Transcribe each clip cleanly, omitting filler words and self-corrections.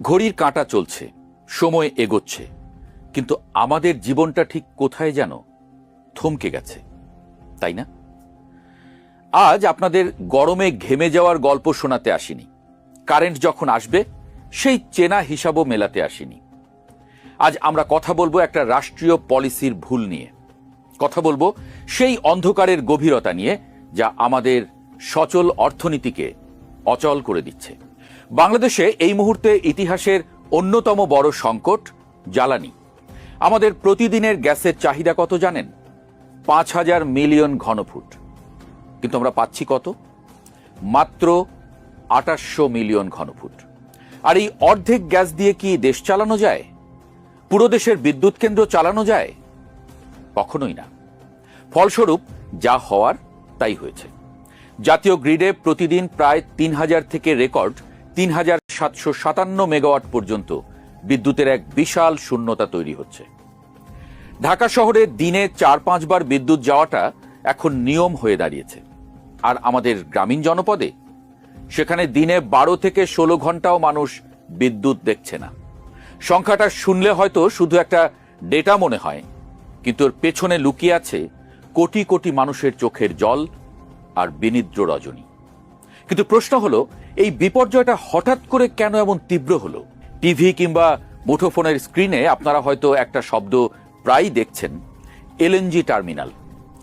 ঘড়ির কাঁটা চলছে, সময় এগোচ্ছে, কিন্তু আমাদের জীবনটা ঠিক কোথায় যেন থমকে গেছে, তাই না? আজ আপনাদের গরমে ঘেমে যাওয়ার গল্প শোনাতে আসিনি, কারেন্ট যখন আসবে সেই চেনা হিসাবও মেলাতে আসিনি। আজ আমরা কথা বলবো একটা রাষ্ট্রীয় পলিসির ভুল নিয়ে, কথা বলবো সেই অন্ধকারের গভীরতা নিয়ে যা আমাদের সচল অর্থনীতিকে অচল করে দিচ্ছে। বাংলাদেশে এই মুহূর্তে ইতিহাসের অন্যতম বড় সংকট জ্বালানি। আমাদের প্রতিদিনের গ্যাসের চাহিদা কত জানেন? ৫,০০০ মিলিয়ন ঘনফুট, কিন্তু আমরা পাচ্ছি কত? মাত্র ২৮০০ মিলিয়ন ঘনফুট। আর এই অর্ধেক গ্যাস দিয়ে কি দেশ চালানো যায়? পুরো দেশের বিদ্যুৎ কেন্দ্র চালানো যায়? কখনোই না। ফলস্বরূপ যা হওয়ার তাই হয়েছে। জাতীয় গ্রিডে প্রতিদিন প্রায় ৩,০০০ থেকে রেকর্ড ৩,৭৫৭ মেগাওয়াট পর্যন্ত বিদ্যুতের এক বিশাল শূন্যতা তৈরি হচ্ছে। ঢাকা শহরে দিনে ৪-৫ বার বিদ্যুৎ যাওয়াটা এখন নিয়ম হয়ে দাঁড়িয়েছে। আর আমাদের গ্রামীণ জনপদে সেখানে দিনে ১২ থেকে ১৬ ঘন্টাও মানুষ বিদ্যুৎ দেখছে না। সংখ্যাটা শুনলে হয়তো শুধু একটা ডেটা মনে হয়, কিন্তু এর পেছনে লুকিয়ে আছে কোটি কোটি মানুষের চোখের জল আর বিনিদ্র রজনী। কিন্তু প্রশ্ন হলো, এই বিপর্যয়টা হঠাৎ করে কেন এমন তীব্র হলো? টিভি কিংবা মুঠোফোনের স্ক্রিনে আপনারা হয়তো একটা শব্দ প্রায় দেখছেন, এলএনজি টার্মিনাল।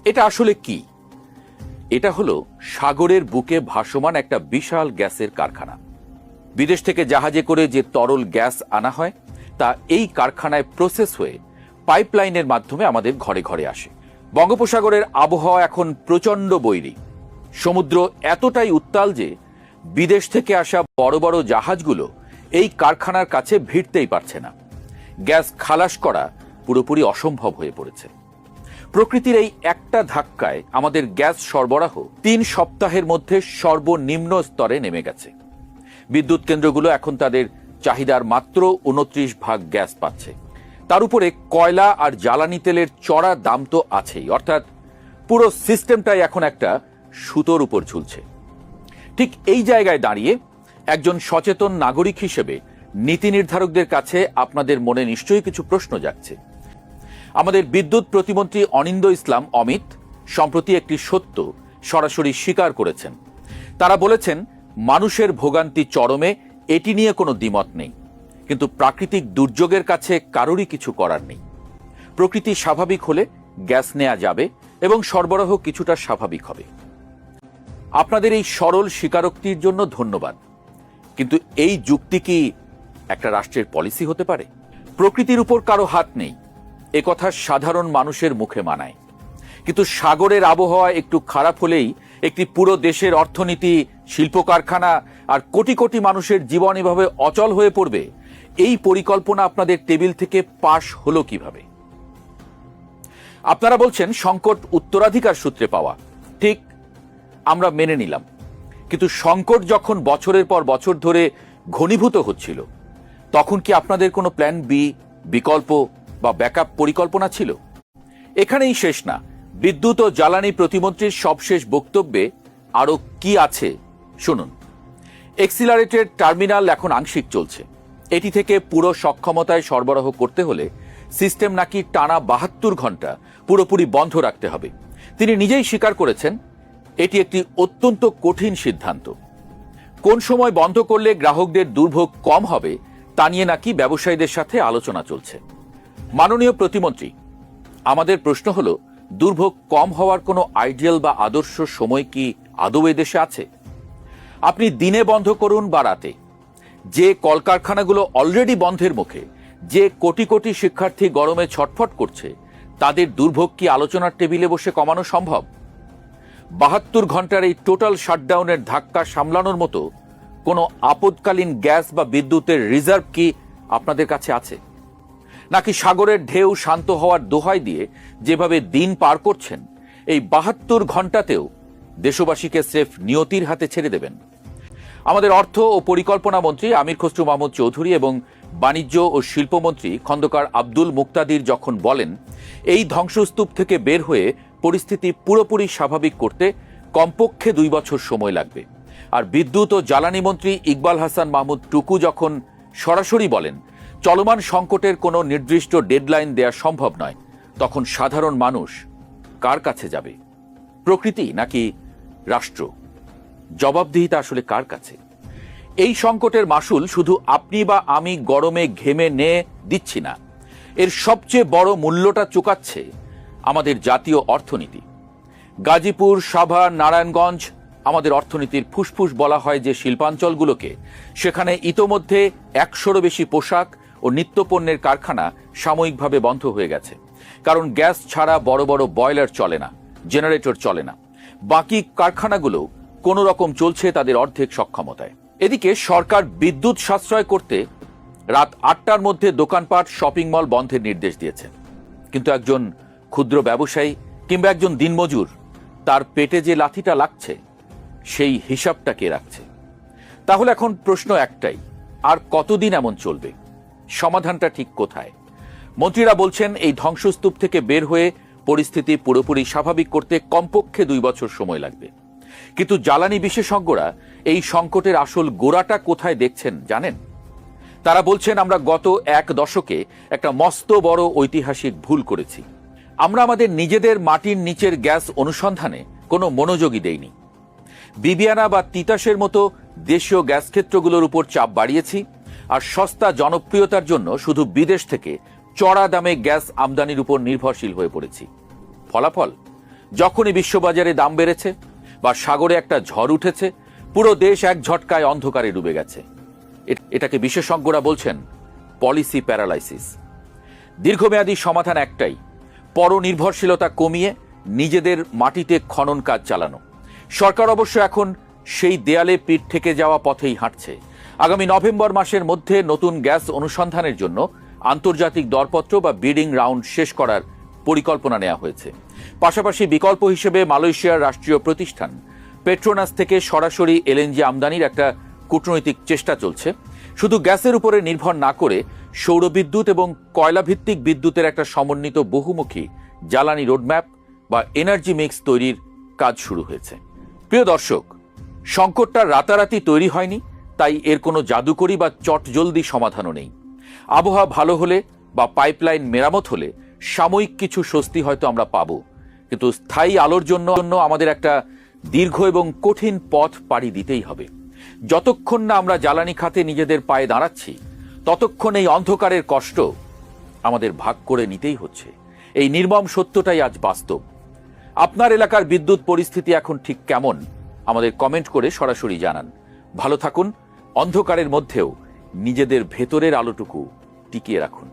এটা আসলে কি? এটা হলো সাগরের বুকে ভাসমান একটা বিশাল গ্যাসের কারখানা। বিদেশ থেকে জাহাজে করে যে তরল গ্যাস আনা হয় তা এই কারখানায় প্রসেস হয়ে পাইপলাইনের মাধ্যমে আমাদের ঘরে ঘরে আসে। বঙ্গোপসাগরের আবহাওয়া এখন প্রচণ্ড বৈরী। সমুদ্র এতটাই উত্তাল যে বিদেশ থেকে আসা বড় বড় জাহাজগুলো এই কারখানার কাছে ভিড়তেই পারছে না। গ্যাস খালাস করা পুরোপুরি অসম্ভব হয়ে পড়েছে। প্রকৃতির এই একটা ধাক্কায় আমাদের গ্যাস সরবরাহ ৩ সপ্তাহের মধ্যে সর্বনিম্ন স্তরে নেমে গেছে। বিদ্যুৎ কেন্দ্রগুলো এখন তাদের চাহিদার মাত্র ২৯% গ্যাস পাচ্ছে। তার উপরে কয়লা আর জ্বালানি তেলের চড়া দাম তো আছেই, অর্থাৎ পুরো সিস্টেমটাই এখন একটা সুতোর উপর ঝুলছে। ঠিক এই জায়গায় দাঁড়িয়ে একজন সচেতন নাগরিক হিসেবে নীতি নির্ধারকদের কাছে আপনাদের মনে নিশ্চয়ই কিছু প্রশ্ন জাগছে। আমাদের বিদ্যুৎ প্রতিমন্ত্রী অনিন্দ ইসলাম অমিত সম্প্রতি একটি সত্য সরাসরি স্বীকার করেছেন। তারা বলেছেন, মানুষের ভোগান্তি চরমে, এটি নিয়ে কোনো দ্বিমত নেই, কিন্তু প্রাকৃতিক দুর্যোগের কাছে কারোরই কিছু করার নেই। প্রকৃতি স্বাভাবিক হলে গ্যাস নেওয়া যাবে এবং সরবরাহ কিছুটা স্বাভাবিক হবে। আপনাদের এই সরল স্বীকারোক্তির জন্য ধন্যবাদ, কিন্তু এই যুক্তি কি একটা রাষ্ট্রের পলিসি হতে পারে? প্রকৃতির উপর কারো হাত নেই, একথা সাধারণ মানুষের মুখে মানায়, কিন্তু সাগরের আবহাওয়া একটু খারাপ হলেই একটি পুরো দেশের অর্থনীতি, শিল্প কারখানা আর কোটি কোটি মানুষের জীবন এভাবে অচল হয়ে পড়বে, এই পরিকল্পনা আপনাদের টেবিল থেকে পাশ হলো কিভাবে? আপনারা বলছেন সংকট উত্তরাধিকার সূত্রে পাওয়া। ঠিক, আমরা মেনে নিলাম, কিন্তু সংকট যখন বছরের পর বছর ধরে ঘনীভূত হচ্ছিল, তখন কি আপনাদের কোনো প্ল্যান বি, বিকল্প বা ব্যাকআপ পরিকল্পনা ছিল? এখানেই শেষ না। বিদ্যুৎ ও জ্বালানি প্রতিমন্ত্রীর সবশেষ বক্তব্যে আরো কি আছে শুনুন। এক্সিলারেটেড টার্মিনাল এখন আংশিক চলছে। এটি থেকে পুরো সক্ষমতায় সরবরাহ করতে হলে সিস্টেম নাকি টানা ৭২ ঘন্টা পুরোপুরি বন্ধ রাখতে হবে। তিনি নিজেই স্বীকার করেছেন, এটি একটি অত্যন্ত কঠিন সিদ্ধান্ত। কোন সময় বন্ধ করলে গ্রাহকদের দুর্ভোগ কম হবে তা নিয়ে নাকি ব্যবসায়ীদের সাথে আলোচনা চলছে। মাননীয় প্রতিমন্ত্রী, আমাদের প্রশ্ন হলো, দুর্ভোগ কম হওয়ার কোনো আইডিয়াল বা আদর্শ সময় কি আদৌ এদেশে আছে? আপনি দিনে বন্ধ করুন বা রাতে, যে কলকারখানাগুলো অলরেডি বন্ধের মুখে, যে কোটি কোটি শিক্ষার্থী গরমে ছটফট করছে, তাদের দুর্ভোগ কি আলোচনার টেবিলে বসে কমানো সম্ভব? ৭২ ঘন্টার এই টোটাল শাটডাউনের ধাক্কা সামলানোর মতো কোনো আপদকালীন গ্যাস বা বিদ্যুতের রিজার্ভ কি আপনাদের কাছে আছে? নাকি সাগরের ঢেউ শান্ত হওয়ার দোহাই দিয়ে যেভাবে দিন পার করছেন, এই ৭২ ঘন্টাতেও দেশবাসীকে স্রেফ নিয়তির হাতে ছেড়ে দেবেন? আমাদের অর্থ ও পরিকল্পনা মন্ত্রী আমির খসরু মাহমুদ চৌধুরী এবং বাণিজ্য ও শিল্পমন্ত্রী খন্দকার আব্দুল মুক্তাদির যখন বলেন, এই ধ্বংসস্তূপ থেকে বের হয়ে পরিস্থিতি পুরোপুরি স্বাভাবিক করতে কমপক্ষে ২ বছর সময় লাগবে, আর বিদ্যুৎ ও জ্বালানি মন্ত্রী ইকবাল হাসান মাহমুদ টুকু যখন সরাসরি বলেন চলমান সংকটের কোনো নির্দিষ্ট ডেডলাইন দেয়া সম্ভব নয়, তখন সাধারণ মানুষ কার কাছে যাবে? প্রকৃতি নাকি রাষ্ট্র? জবাবদিহিতা আসলে কার কাছে? এই সংকটের মাসুল শুধু আপনি বা আমি গরমে ঘেমে নিয়ে দিচ্ছি না, এর সবচেয়ে বড় মূল্যটা চুকাচ্ছে আমাদের জাতীয় অর্থনীতি। গাজীপুর, সাভার, নারায়ণগঞ্জ আমাদের অর্থনীতির ফুসফুস বলা হয় যে শিল্পাঞ্চলগুলোকে, সেখানে ইতোমধ্যে 100-রও বেশি পোশাক ও নিত্যপণ্যের কারখানা সাময়িকভাবে বন্ধ হয়ে গেছে, কারণ গ্যাস ছাড়া বড় বড় বয়লার চলে না, জেনারেটর চলে না। বাকি কারখানাগুলো কোনো রকম চলছে তাদের অর্ধেক সক্ষমতায়। এদিকে সরকার বিদ্যুৎ সাশ্রয় করতে রাত 8টার মধ্যে দোকানপাট, শপিং মল বন্ধের নির্দেশ দিয়েছে, কিন্তু একজন ক্ষুদ্র ব্যবসায়ী কিংবা একজন দিনমজুর, তার পেটে যে লাথিটা লাগছে সেই হিসাবটা কে রাখছে? তাহলে এখন প্রশ্ন একটাই, আর কতদিন এমন চলবে? সমাধানটা ঠিক কোথায়? মন্ত্রীরা বলছেন এই ধ্বংসস্তূপ থেকে বের হয়ে পরিস্থিতি পুরোপুরি স্বাভাবিক করতে কমপক্ষে 2 বছর সময় লাগবে। কিন্তু জ্বালানি বিশেষজ্ঞরা এই সংকটের আসল গোড়াটা কোথায় দেখছেন জানেন? তারা বলছেন আমরা গত 1 দশকে একটা মস্ত বড় ঐতিহাসিক ভুল করেছি। আমরা আমাদের নিজেদের মাটির নিচের গ্যাস অনুসন্ধানে কোনো মনোযোগই দেইনি। বিবিয়ানা বা তিতাসের মতো দেশীয় গ্যাস ক্ষেত্রগুলোর উপর চাপ বাড়িয়েছি, আর সস্তা জনপ্রিয়তার জন্য শুধু বিদেশ থেকে চড়া দামে গ্যাস আমদানির উপর নির্ভরশীল হয়ে পড়েছি। ফলাফল, যখনই বিশ্ববাজারে দাম বেড়েছে বা সাগরে একটা ঝড় উঠেছে, পুরো দেশ এক ঝটকায় অন্ধকারে ডুবে গেছে। এটাকে বিশেষজ্ঞরা বলছেন পলিসি প্যারালাইসিস। দীর্ঘমেয়াদী সমাধান একটাই, পরনির্ভরশীলতা কমিয়ে নিজেদের মাটিতে খনন কাজ চালানো। সরকার অবশ্য এখন সেই দেয়ালে পিঠ থেকে যাওয়া পথেই হাঁটছে। আগামী নভেম্বর মাসের মধ্যে নতুন গ্যাস অনুসন্ধানের জন্য আন্তর্জাতিক দরপত্র বা বিডিং রাউন্ড শেষ করার পরিকল্পনা নেওয়া হয়েছে। পাশাপাশি বিকল্প হিসেবে মালয়েশিয়ার রাষ্ট্রীয় প্রতিষ্ঠান পেট্রোনাস থেকে সরাসরি এলএনজি আমদানির একটা কূটনৈতিক চেষ্টা চলছে। শুধু গ্যাসের উপরে নির্ভর না করে সৌরবিদ্যুৎ এবং কয়লাভিত্তিক বিদ্যুতের একটা সমন্বিত বহুমুখী জ্বালানি রোডম্যাপ বা এনার্জি মিক্স তৈরির কাজ শুরু হয়েছে। প্রিয় দর্শক, সংকটটা রাতারাতি তৈরি হয়নি, তাই এর কোনো জাদুকরি বা চটজলদি সমাধানও নেই। আবহাওয়া ভালো হলে বা পাইপলাইন মেরামত হলে সাময়িক কিছু স্বস্তি হয়তো আমরা পাবো, কিন্তু স্থায়ী আলোর জন্য আমাদের একটা দীর্ঘ এবং কঠিন পথ পাড়ি দিতেই হবে। যতক্ষণ না আমরা জ্বালানি খাতে নিজেদের পায়ে দাঁড়াচ্ছি, ততক্ষণ এই অন্ধকারের কষ্ট আমাদের ভাগ করে নিতেই হচ্ছে। এই নির্মম সত্যটাই আজ বাস্তব। আপনার এলাকার বিদ্যুৎ পরিস্থিতি এখন ঠিক কেমন আমাদের কমেন্ট করে সরাসরি জানান। ভালো থাকুন, অন্ধকারের মধ্যেও নিজেদের ভেতরের আলোটুকু টিকিয়ে রাখুন।